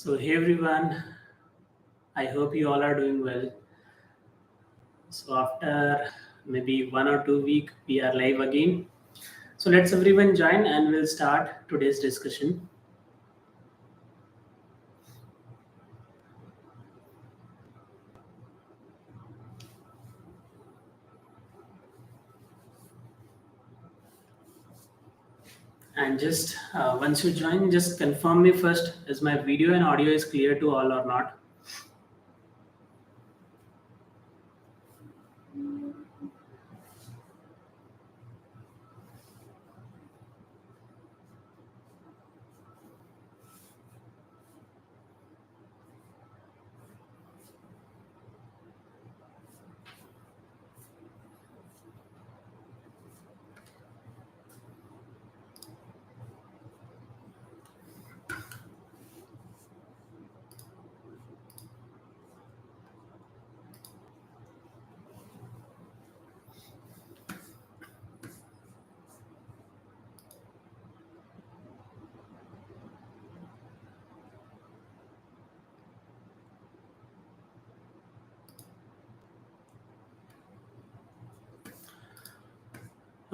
So, hey everyone, I hope you all are doing well. So, after maybe 1 or 2 weeks, we are live again. So, let's everyone join and we'll start today's discussion. And just once you join, just confirm me first is my video and audio is clear to all or not.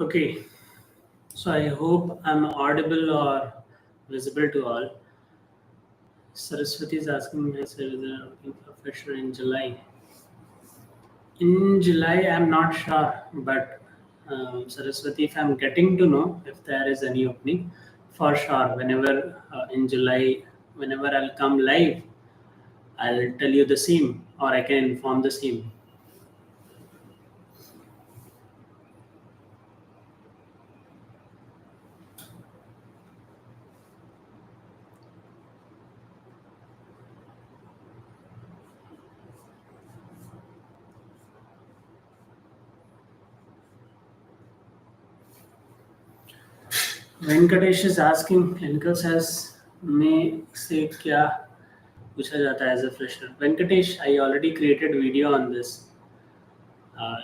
Okay, so I hope I'm audible or visible to all. Saraswati is asking me, sir, is there looking for fresher in July? In July, I'm not sure, but Saraswati, if I'm getting to know if there is any opening, for sure, whenever in July, whenever I'll come live, I'll tell you the same, or I can inform the same. Venkatesh is asking, clinical says में से क्या पूछा जाता है as a fresher? Venkatesh, I already created video on this,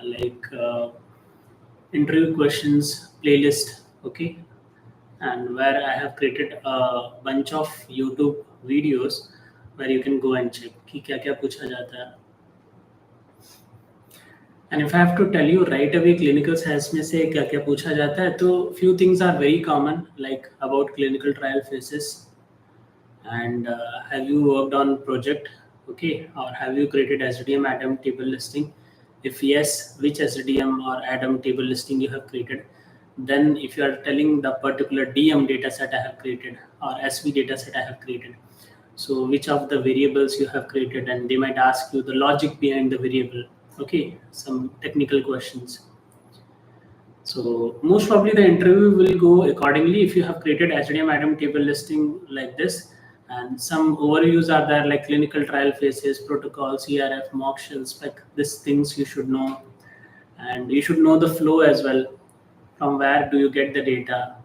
like interview questions playlist, okay, and where I have created a bunch of YouTube videos where you can go and check कि क्या क्या पूछा जाता है. And if I have to tell you right away clinical science में से क्या क्या पूछा जाता है, तो few things are very common, like about clinical trial phases, and have you worked on project, okay, or have you created SDM Adam table listing? If yes, which SDM or Adam table listing you have created? Then if you are telling the particular DM data set I have created or SV data set I have created, so which of the variables you have created, and they might ask you the logic behind the variable, okay, some technical questions. So most probably the interview will go accordingly if you have created HDM item table listing like this, and some overviews are there like clinical trial phases, protocol, CRF, mock shell spec. These things you should know, and you should know the flow as well. From where do you get the data,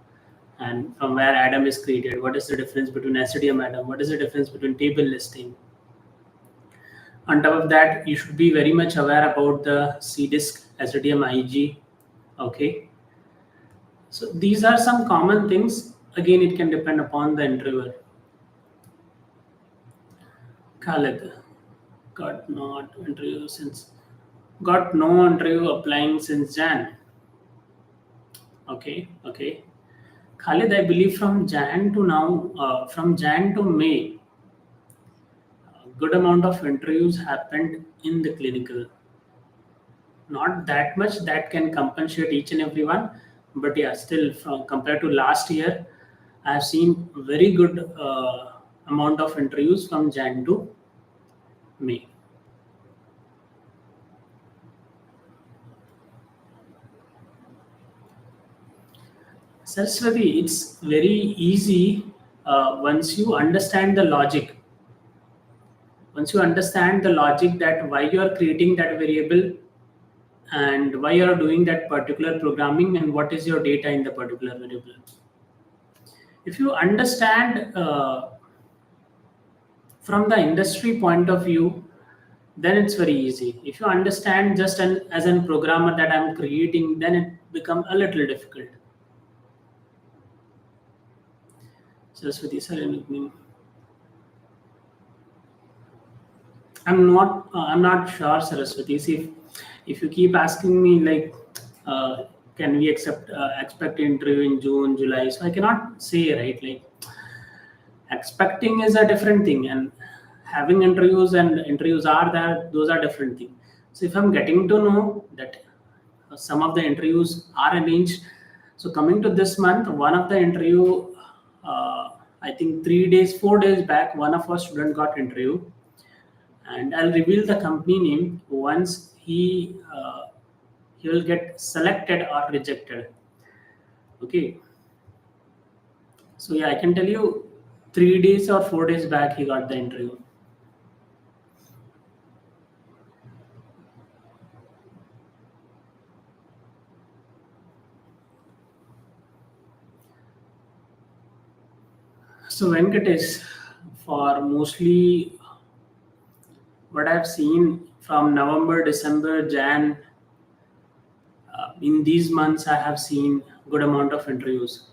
and from where Adam is created? What is the difference between SDM Adam? What is the difference between table listing? On top of that, you should be very much aware about the CDISC, SDM IG. Okay, so these are some common things. Again, it can depend upon the interviewer. Khalid got no interview applying since Jan. Okay. Khalid, I believe from Jan to now, from Jan to May, a good amount of interviews happened in the clinical. Not that much that can compensate each and everyone, but yeah, still from compared to last year, I have seen very good amount of interviews from Jan to May. Saraswati, it's very easy once you understand the logic. Once you understand the logic that why you are creating that variable and why you are doing that particular programming and what is your data in the particular variable. If you understand from the industry point of view, then it's very easy. If you understand just as a programmer that I'm creating, then it becomes a little difficult. Saraswati sir, anything? I'm not sure, Saraswati. See, if you keep asking me like, can we expect interview in June, July? So I cannot say, right? Like, expecting is a different thing, and having interviews and interviews are that those are different thing. So if I'm getting to know that some of the interviews are arranged, so coming to this month, one of the interview, I think 3 days, 4 days back, one of our student got interview, and I'll reveal the company name once he will get selected or rejected. Okay, so yeah, I can tell you 3 days or 4 days back he got the interview. So Venkatesh, for mostly what I've seen from November, December, Jan, in these months I have seen good amount of interviews.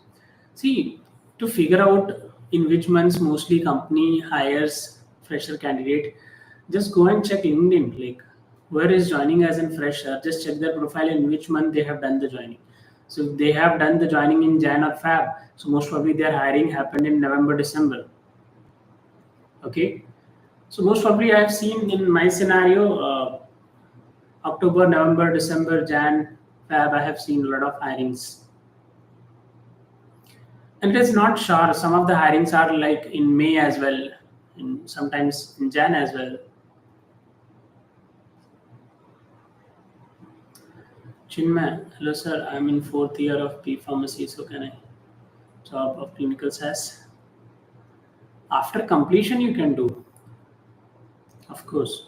See, to figure out in which months mostly company hires fresher candidate, just go and check LinkedIn. Like, where is joining as in fresher? Just check their profile in which month they have done the joining. So if they have done the joining in Jan or Feb, so most probably their hiring happened in November, December. Okay, so most probably I have seen in my scenario, October, November, December, Jan, Feb, I have seen a lot of hirings. And it is not sure. Some of the hirings are like in May as well, sometimes in Jan as well. Chinmay, hello sir, I'm in 4th year of B Pharmacy, so can I job of clinical SAS? After completion you can do, of course.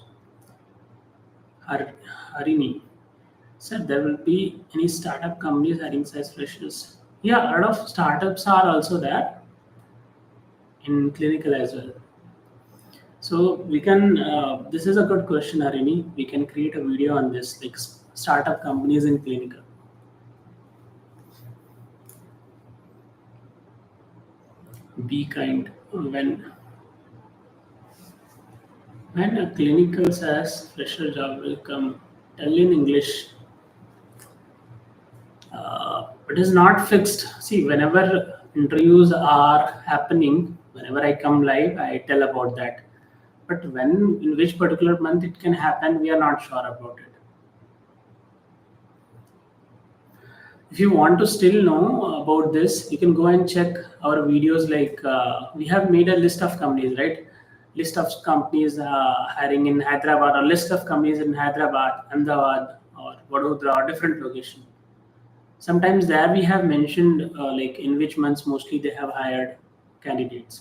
Harini, sir, there will be any startup companies hiring SAS freshers? Yeah, a lot of startups are also there in clinical as well. So we can, this is a good question, Harini. We can create a video on this, like startup companies in clinical. Be kind. When a clinical SAS fresher job will come, tell in English. It is not fixed. See, whenever interviews are happening, whenever I come live, I tell about that. But when, in which particular month it can happen, we are not sure about it. If you want to still know about this, you can go and check our videos. Like we have made a list of companies, right? List of companies hiring in Hyderabad, or list of companies in Hyderabad, Ahmedabad, or Vadodara, or different location. Sometimes there we have mentioned like in which months mostly they have hired candidates.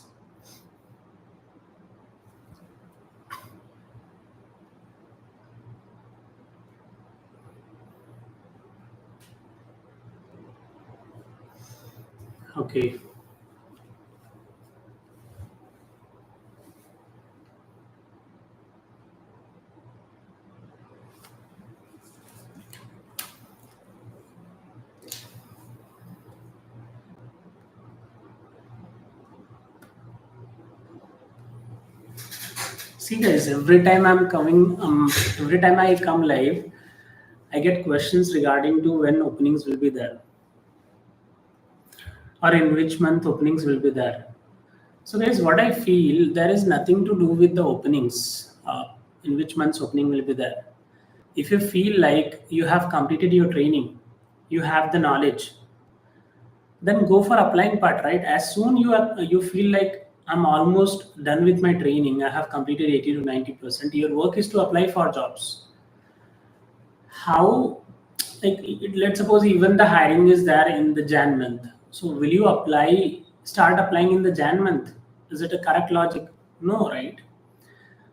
Okay. See guys, every time I come live, I get questions regarding to when openings will be there, or in which month openings will be there. So guys, what I feel, there is nothing to do with the openings, in which months opening will be there. If you feel like you have completed your training, you have the knowledge, then go for applying part, right? As soon you feel like I'm almost done with my training, I have completed 80 to 90%, your work is to apply for jobs. How, like, let's suppose even the hiring is there in the Jan month. So will you start applying in the Jan month? Is it a correct logic? No, right?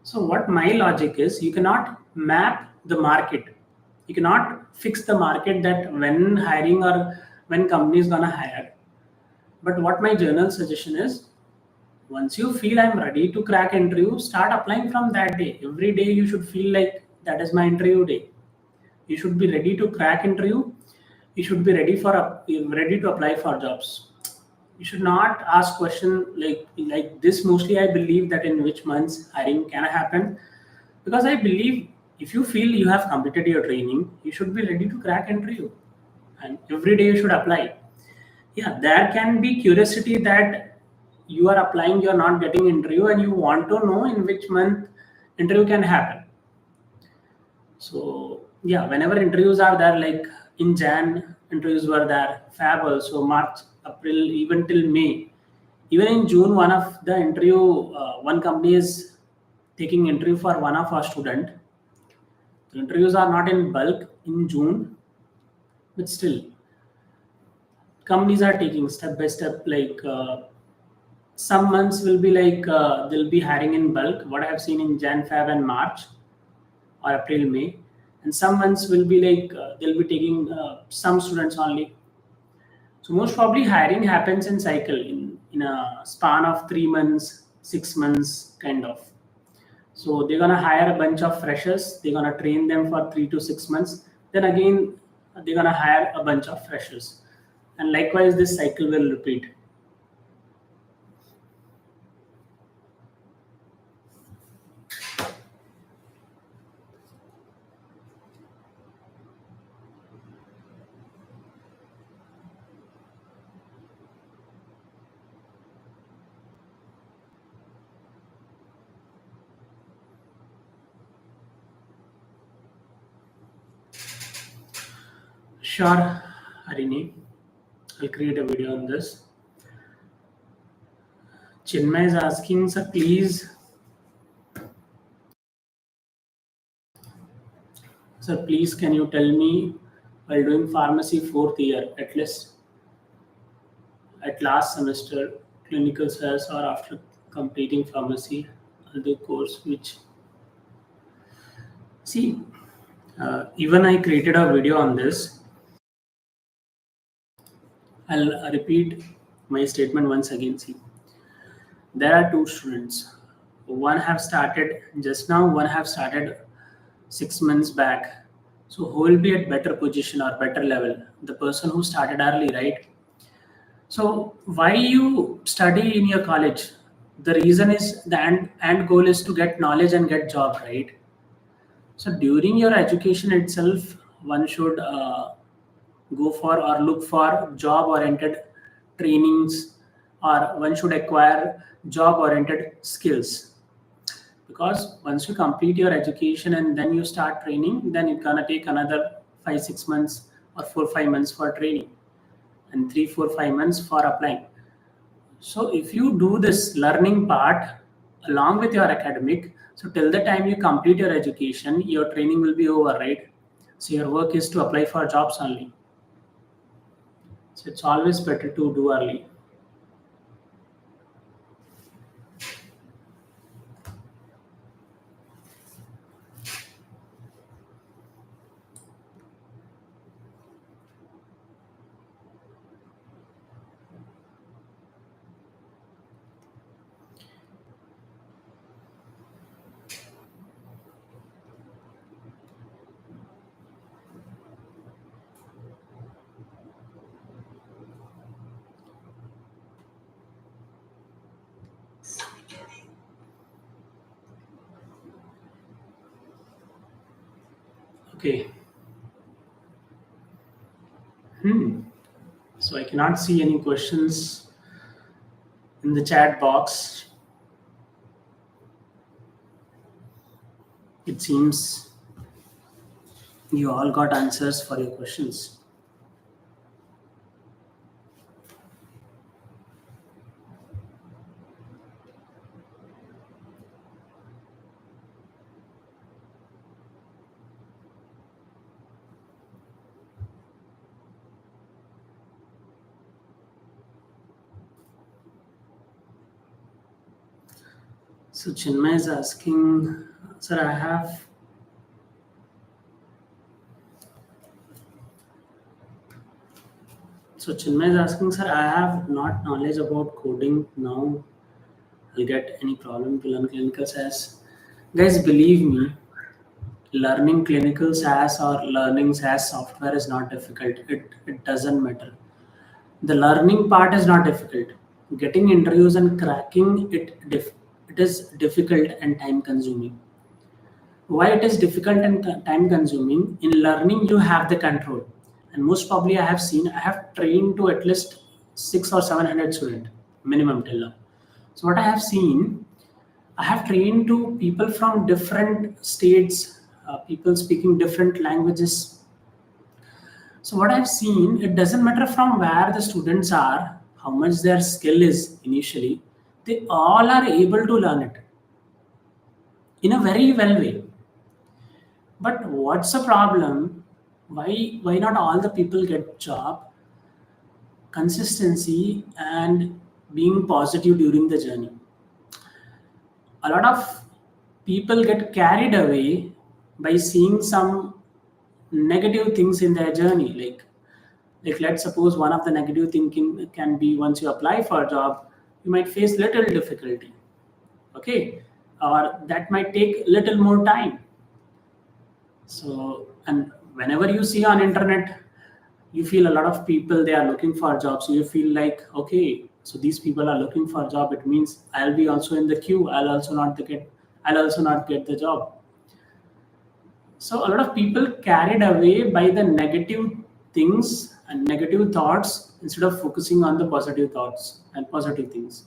So what my logic is, you cannot map the market. You cannot fix the market that when hiring or when company is gonna hire. But what my general suggestion is, once you feel I'm ready to crack interview, start applying from that day. Every day you should feel like that is my interview day. You should be ready to crack interview. You should be ready to apply for jobs. You should not ask question like this. Mostly I believe that in which months hiring can happen. Because I believe if you feel you have completed your training, you should be ready to crack interview, and every day you should apply. Yeah, there can be curiosity that you are applying, you are not getting interview, and you want to know in which month interview can happen. So yeah, whenever interviews are there, like in Jan interviews were there, Fab also, March, April, even till May. Even in June, one of the interview, one company is taking interview for one of our student. The interviews are not in bulk in June, but still companies are taking step by step. Like some months will be like they'll be hiring in bulk. What I have seen in Jan, Feb, and March, or April, May, and some months will be like they'll be taking some students only. So most probably hiring happens in cycle in a span of 3 months, 6 months, kind of. So they're gonna hire a bunch of freshers. They're gonna train them for 3 to 6 months. Then again, they're gonna hire a bunch of freshers, and likewise, this cycle will repeat. Sure, Harini. I'll create a video on this. Chinmay is asking, sir, please. Sir, please, can you tell me, while doing pharmacy 4th year, at last semester, clinical sales, or after completing pharmacy, I'll do course which. See, even I created a video on this. I'll repeat my statement once again. See, there are two students. One have started just now, one have started 6 months back. So who will be at better position or better level? The person who started early, right? So why you study in your college? The reason is the end goal is to get knowledge and get job, right? So during your education itself, one should go for or look for job oriented trainings, or one should acquire job oriented skills. Because once you complete your education and then you start training, then it's gonna take another 5 6 months or 4 5 months for training, and 3 4 5 months for applying. So if you do this learning part along with your academic, so till the time you complete your education, your training will be over, right? So your work is to apply for jobs only. So it's always better to do early. Okay. So I cannot see any questions in the chat box. It seems you all got answers for your questions. So Chinmay is asking, sir, I have. So Chinmay is asking, sir, I have not knowledge about coding now. I'll get any problem to learn clinical SaaS. Guys, believe me, learning clinical SaaS or learning SaaS software is not difficult. It doesn't matter. The learning part is not difficult. Getting interviews and cracking it is difficult and time consuming. Why it is difficult and time consuming? In learning, you have the control. And most probably, I have trained to at least 600 or 700 students minimum till now. So what I have seen, I have trained to people from different states, people speaking different languages. So what I've seen, it doesn't matter from where the students are, how much their skill is initially, they all are able to learn it in a very well way. But what's the problem? Why not all the people get job? Consistency and being positive during the journey. A lot of people get carried away by seeing some negative things in their journey. Like let's suppose one of the negative thinking can be once you apply for a job, you might face little difficulty. Okay, or that might take little more time. So, and whenever you see on internet, you feel a lot of people they are looking for jobs. So you feel like, okay, so these people are looking for a job. It means I'll be also in the queue. I'll also not get the job. So a lot of people carried away by the negative things and negative thoughts instead of focusing on the positive thoughts and positive things.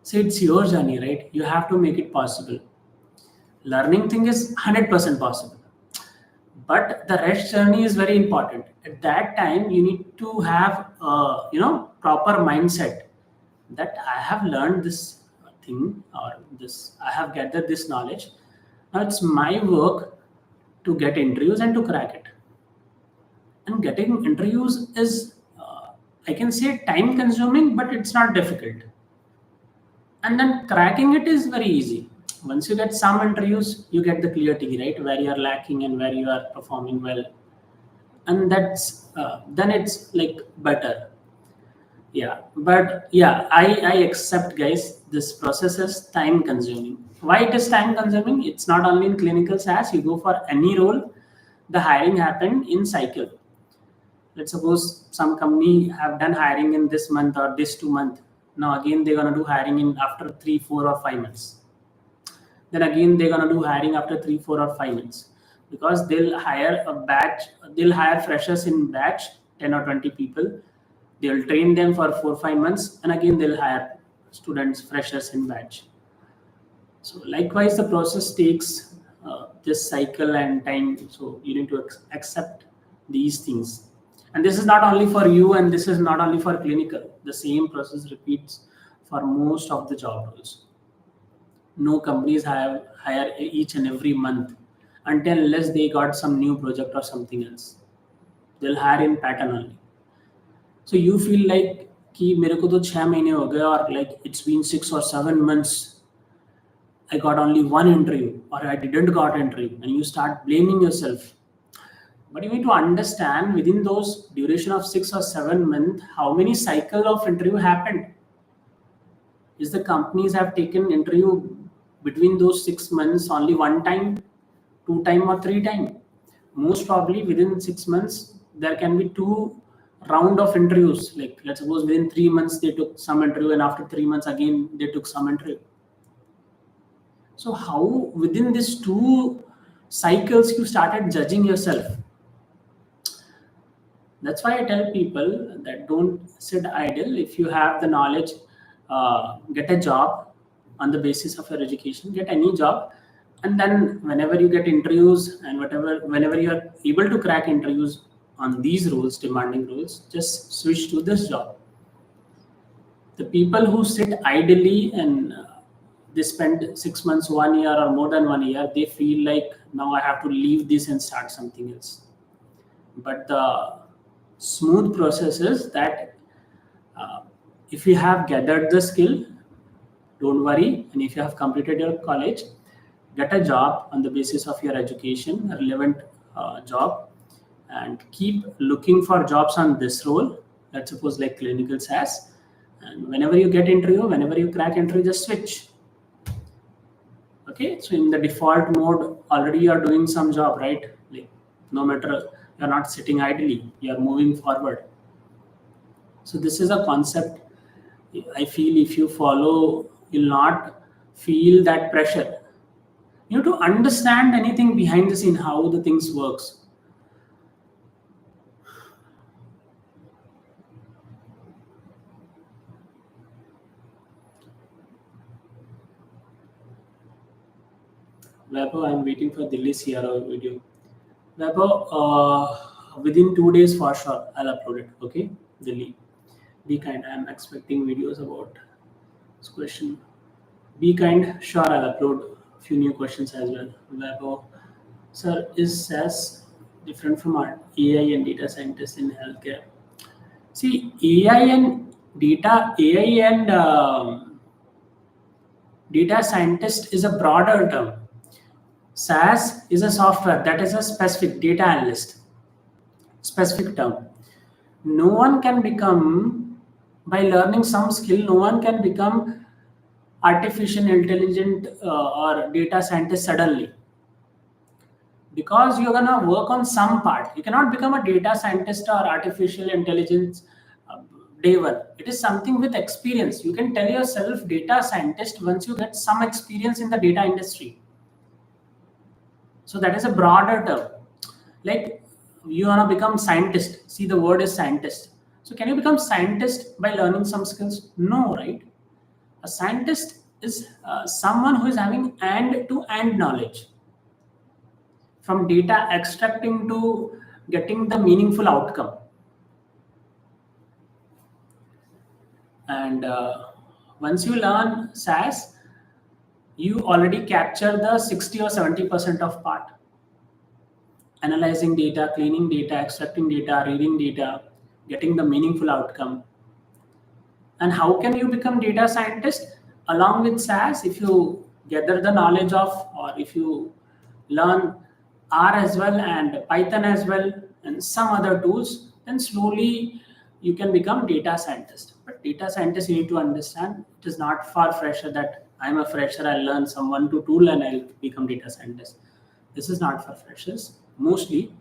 So it's your journey, right? You have to make it possible. Learning thing is 100% possible, but the rest journey is very important. At that time, you need to have proper mindset that I have learned this thing or this I have gathered this knowledge. Now it's my work to get interviews and to crack it. And getting interviews is, I can say, time consuming, but it's not difficult. And then cracking it is very easy. Once you get some interviews, you get the clarity, right? Where you are lacking and where you are performing well. And that's then it's like better. Yeah, but yeah, I accept, guys, this process is time consuming. Why it is time consuming? It's not only in clinical SaaS, you go for any role, the hiring happened in cycle. Let's suppose some company have done hiring in this month or this 2 month. Now again they're gonna do hiring in after 3, 4 or 5 months. Then again they're gonna do hiring after 3, 4 or 5 months, because they'll hire a batch, they'll hire freshers in batch, 10 or 20 people. They'll train them for 4, 5 months, and again they'll hire students, freshers in batch. So likewise, the process takes this cycle and time. So you need to accept these things. And this is not only for you, and this is not only for clinical. The same process repeats for most of the job roles. No companies hire each and every month until unless they got some new project or something else. They'll hire in pattern only. So you feel like कि मेरे को तो 6 महीने हो गए, or like it's been 6 or 7 months, I got only one interview or I didn't got interview, and you start blaming yourself. But you need to understand within those duration of 6 or 7 months, how many cycle of interview happened. Is the companies have taken interview between those 6 months only one time, 2 time or 3 time? Most probably within 6 months, there can be 2 round of interviews. Like let's suppose within 3 months they took some interview, and after 3 months again they took some interview. So how within these 2 cycles you started judging yourself? That's why I tell people that don't sit idle. If you have the knowledge, get a job on the basis of your education, get any job. And then whenever you get interviews and whenever you are able to crack interviews on these roles, demanding roles, just switch to this job. The people who sit idly and they spend 6 months, 1 year, or more than 1 year, they feel like now I have to leave this and start something else. But the smooth process is that if you have gathered the skill, don't worry. And if you have completed your college, get a job on the basis of your education, a relevant job, and keep looking for jobs on this role. Let's suppose like clinical SaaS. And whenever you get interview, whenever you crack interview, just switch. Okay, so in the default mode, already you are doing some job, right? Like no matter, you're not sitting idly, you're moving forward. So this is a concept I feel if you follow, you'll not feel that pressure. You have to understand anything behind the scene, how the things works. Vaibhav, I'm waiting for Delhi CRO video. Vaibhav, within 2 days for sure, I'll upload it. Okay, Delhi. Be kind. I'm expecting videos about this question. Be kind. Sure, I'll upload a few new questions as well. Vaibhav, sir, is SAS different from our AI and data scientists in healthcare? See, AI and data scientist is a broader term. SAS is a software, that is a specific data analyst, specific term. No one can become, by learning some skill, no one can become artificial intelligent or data scientist suddenly, because you're gonna work on some part. You cannot become a data scientist or artificial intelligence day one. It is something with experience. You can tell yourself data scientist once you get some experience in the data industry. So that is a broader term. Like, you wanna become scientist. See, the word is scientist. So can you become scientist by learning some skills? No, right? A scientist is someone who is having end-to-end knowledge, from data extracting to getting the meaningful outcome. And once you learn SAS, you already capture the 60 or 70% of part. Analyzing data, cleaning data, extracting data, reading data, getting the meaningful outcome. And how can you become data scientist? Along with SAS, if you gather the knowledge of, or if you learn R as well and Python as well and some other tools, then slowly you can become data scientist. But data scientist, you need to understand, it is not for fresher that I'm a fresher, I'll learn some 1 to 2 tool and I'll become data scientist. This is not for freshers. Mostly,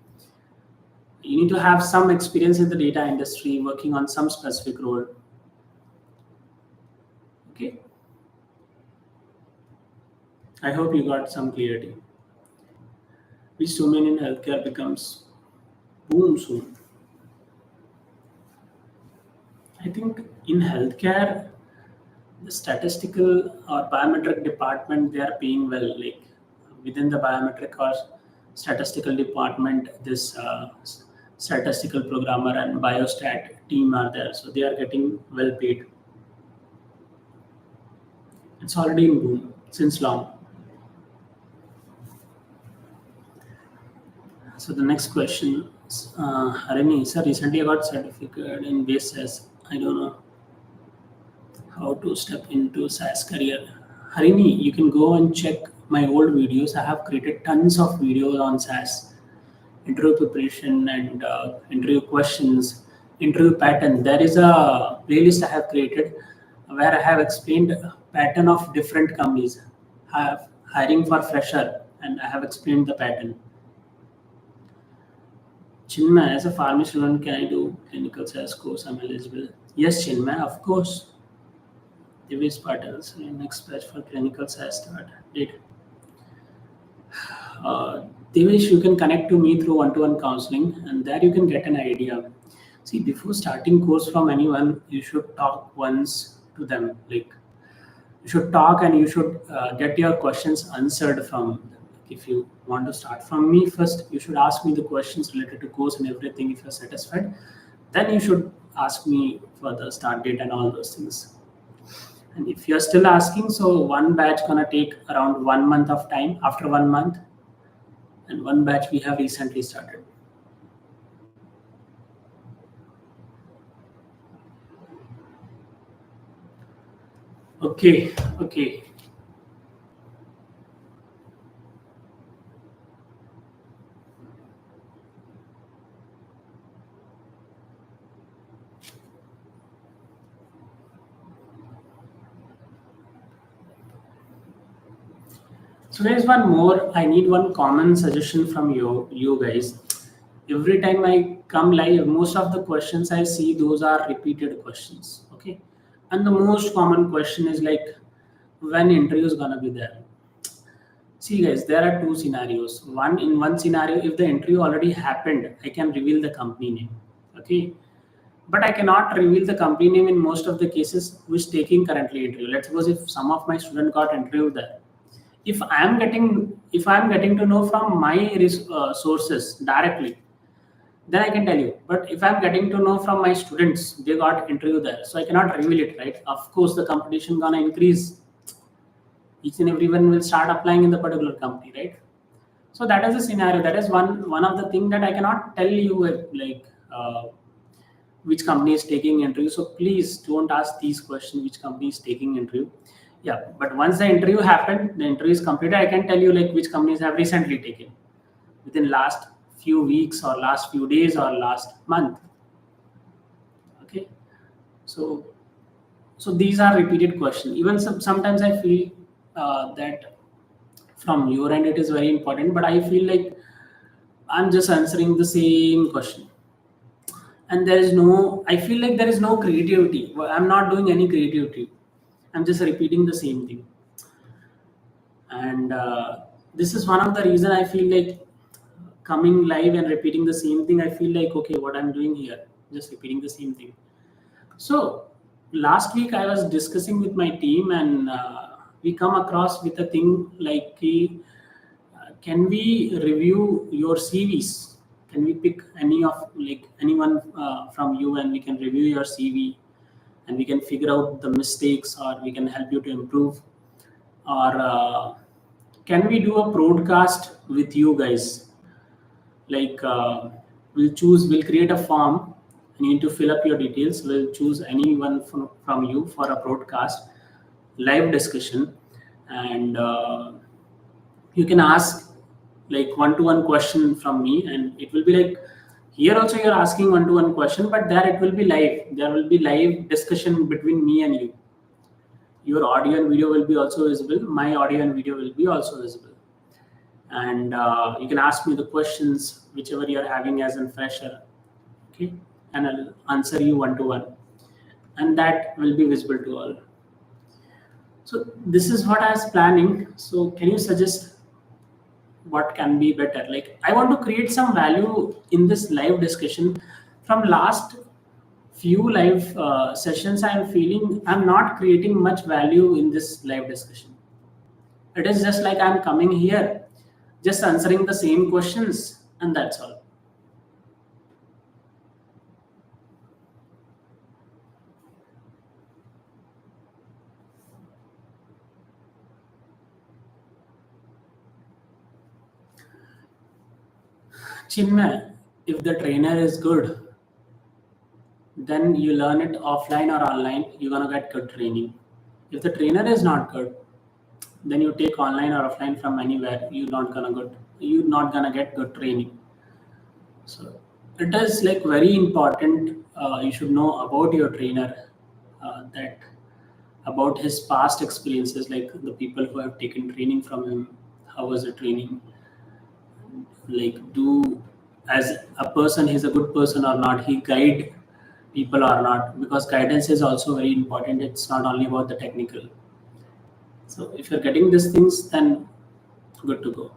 you need to have some experience in the data industry, working on some specific role. Okay. I hope you got some clarity. Which domain in healthcare becomes boom soon? I think in healthcare, the statistical or biometric department, they are paying well. Like, within the biometric or statistical department, this statistical programmer and biostat team are there, so they are getting well paid. It's already in boom since long. So the next question, Harini, sir, recently I got certificate in base SAS. I don't know how to step into SAS career. Harini, you can go and check my old videos. I have created tons of videos on SAS, interview preparation and interview questions, interview pattern. There is a playlist I have created where I have explained a pattern of different companies. I have hiring for fresher and I have explained the pattern. Chinmay, as a pharmacy student, can I do clinical SAS course? I'm eligible. Yes, Chinmay, of course. Devesh Patel, next batch for clinical SAS start date. Devesh, you can connect to me through one-to-one counseling, and there you can get an idea. See, before starting course from anyone, you should talk once to them. Like, you should talk and you should get your questions answered from them. If you want to start from me first, you should ask me the questions related to course and everything. If you're satisfied, then you should ask me for the start date and all those things. And if you're still asking, so one batch gonna take around 1 month of time. After 1 month, and one batch we have recently started. Okay. So there's one more. I need one common suggestion from you guys. Every time I come live, most of the questions I see, those are repeated questions. Okay. And the most common question is like, when interview is gonna be there? See, guys, there are two scenarios. In one scenario, if the interview already happened, I can reveal the company name. Okay, but I cannot reveal the company name in most of the cases who is taking currently interview. Let's suppose if some of my student got interviewed there. If I'm getting to know from my sources directly, then I can tell you. But if I'm getting to know from my students, they got interview there, so I cannot reveal it, right? Of course, the competition gonna increase. Each and everyone will start applying in the particular company, right? So that is a scenario. That is one of the thing that I cannot tell you which company is taking interview. So please don't ask these questions. Which company is taking interview? Yeah, but once the interview happened, the interview is completed. I can tell you like which companies have recently taken within last few weeks or last few days or last month. Okay, so these are repeated questions. Even sometimes I feel that from your end it is very important, but I feel like I'm just answering the same question, and I feel like there is no creativity. Well, I'm not doing any creativity. I'm just repeating the same thing, and this is one of the reason I feel like coming live and repeating the same thing. I feel like, okay, what I'm doing here, just repeating the same thing. So last week I was discussing with my team, and we come across with a thing like, can we review your CVs? Can we pick anyone from you, and we can review your CV, and we can figure out the mistakes, or we can help you to improve, or can we do a broadcast with you guys? Like we'll create a form. You need to fill up your details. We'll choose anyone from you for a broadcast live discussion, and you can ask like one-to-one question from me, and it will be like, here also you're asking one-to-one question, but there it will be live. There will be live discussion between me and you. Your audio and video will be also visible. My audio and video will be also visible, and you can ask me the questions whichever you're having as a fresher. Okay, and I'll answer you one-to-one, and that will be visible to all. So this is what I was planning. So can you suggest what can be better? Like, I want to create some value in this live discussion. From last few live sessions, I am feeling I'm not creating much value in this live discussion. It is just like I'm coming here, just answering the same questions, and that's all. Chinmay, if the trainer is good, then you learn it offline or online, you're gonna get good training. If the trainer is not good, then you take online or offline from anywhere, you're not gonna get good training. So it is like very important. You should know about your trainer, that about his past experiences, like the people who have taken training from him. How was the training? Like, do as a person, he's a good person or not? He guide people or not? Because guidance is also very important. It's not only about the technical. So if you're getting these things, then good to go.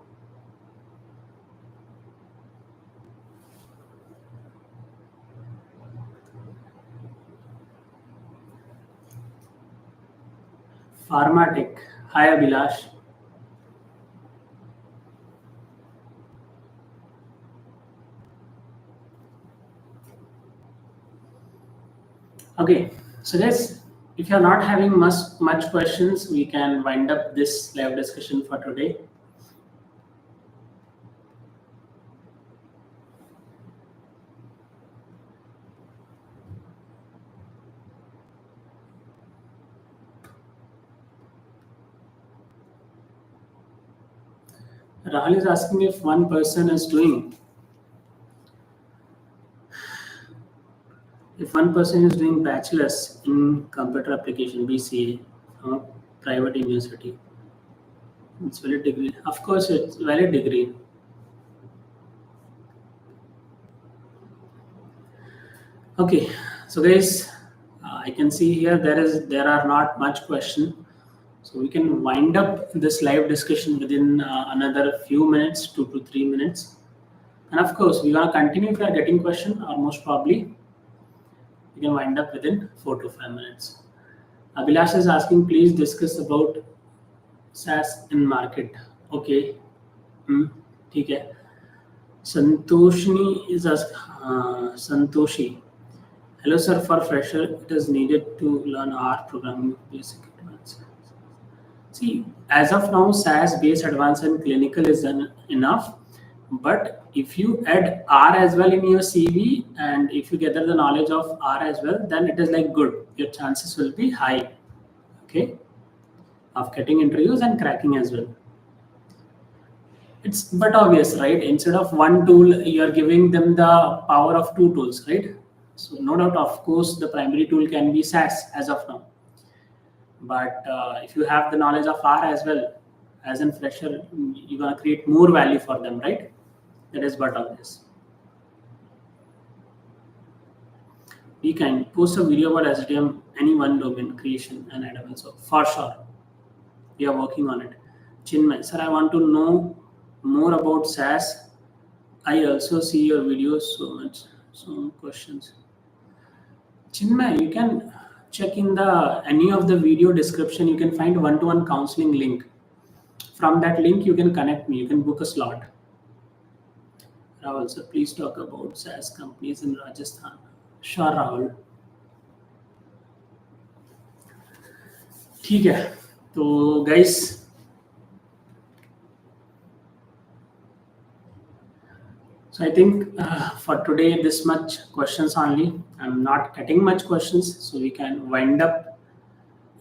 Pharmatech. Hi, Abhilash. Okay, so guys, if you're not having much questions, we can wind up this live discussion for today. Rahul is asking if one person is doing bachelor's in computer application, BCA, from a private university. It's valid degree. Of course, it's valid degree. Okay, so guys, I can see here there are not much question. So we can wind up this live discussion within another few minutes, 2 to 3 minutes. And of course, we're gonna continue if you are getting question, or most probably we can wind up within 4 to 5 minutes. Abhilash is asking, please discuss about SaaS in market. Okay. ठीक है. Santoshini is Santoshi. Hello sir, for fresher it is needed to learn R programming basic advanced. See, as of now, SaaS based advanced and clinical is enough. But if you add R as well in your CV, and if you gather the knowledge of R as well, then it is like good. Your chances will be high, okay, of getting interviews and cracking as well. It's but obvious, right? Instead of one tool, you are giving them the power of two tools, right? So no doubt, of course, the primary tool can be SaaS as of now. But if you have the knowledge of R as well, as a fresher, you're gonna create more value for them, right? That is but obvious. We can post a video about SDM, any one domain creation and add also. For sure, we are working on it. Chinmay, sir, I want to know more about SaaS. I also see your videos so much. Some questions. Chinmay, you can check in the any of the video description. You can find one-to-one counseling link. From that link, you can connect me. You can book a slot. Rahul, sir, please talk about SaaS companies in Rajasthan. Sure, Rahul. ठीक है. तो guys, so I think for today this much questions only. I'm not getting much questions, so we can wind up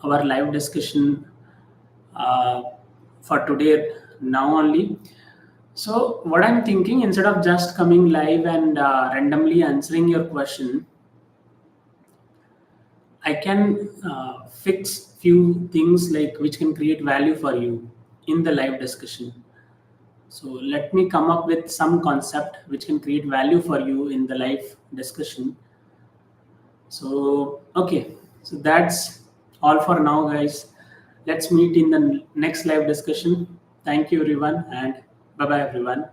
our live discussion for today now only. So what I'm thinking, instead of just coming live and randomly answering your question, I can fix few things like which can create value for you in the live discussion. So let me come up with some concept which can create value for you in the live discussion. So okay, so that's all for now, guys. Let's meet in the next live discussion. Thank you everyone, and bye bye everyone.